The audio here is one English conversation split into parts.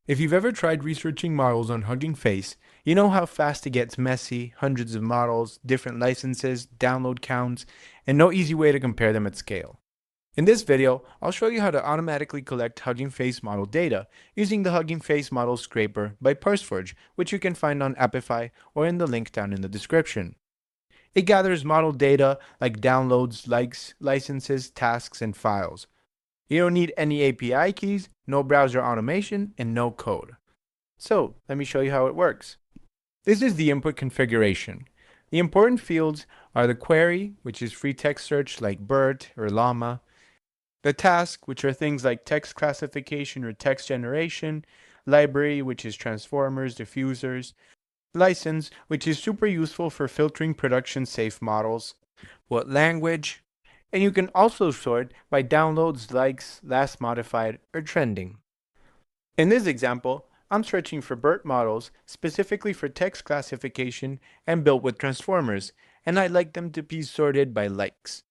If you've ever tried researching models on Hugging Face, you know how fast it gets messy, hundreds of models, different licenses, download counts, and no easy way to compare them at scale. In this video, I'll show you how to automatically collect Hugging Face model data using the Hugging Face Model Scraper by ParseForge, which you can find on Appify or in the link down in the description. It gathers model data like downloads, likes, licenses, tasks, and files. You don't need any API keys, no browser automation, and no code. So, let me show you how it works. This is the input configuration. The important fields are the query, which is free text search like BERT or llama, the task, which are things like text classification or text generation, library, which is transformers, diffusers, license, which is super useful for filtering production safe models, what language, and you can also sort by downloads, likes, last modified, or trending. In this example, I'm searching for BERT models specifically for text classification and built with transformers, and I'd like them to be sorted by likes.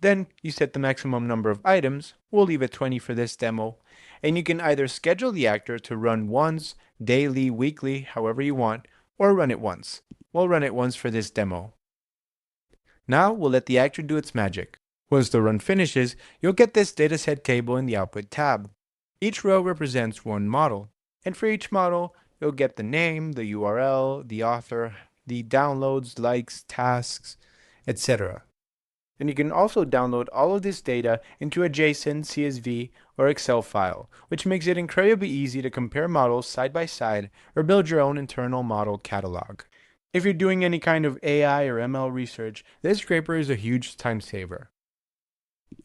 Then you set the maximum number of items, we'll leave it 20 for this demo, and you can either schedule the actor to run once, daily, weekly, however you want, or run it once. We'll run it once for this demo. Now we'll let the actor do its magic. Once the run finishes, you'll get this dataset table in the Output tab. Each row represents one model, and for each model, you'll get the name, the URL, the author, the downloads, likes, tasks, etc. And you can also download all of this data into a JSON, CSV, or Excel file, which makes it incredibly easy to compare models side by side or build your own internal model catalog. If you're doing any kind of AI or ML research, this scraper is a huge time saver.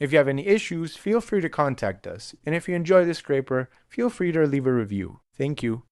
If you have any issues, feel free to contact us, and if you enjoy this scraper, feel free to leave a review. Thank you.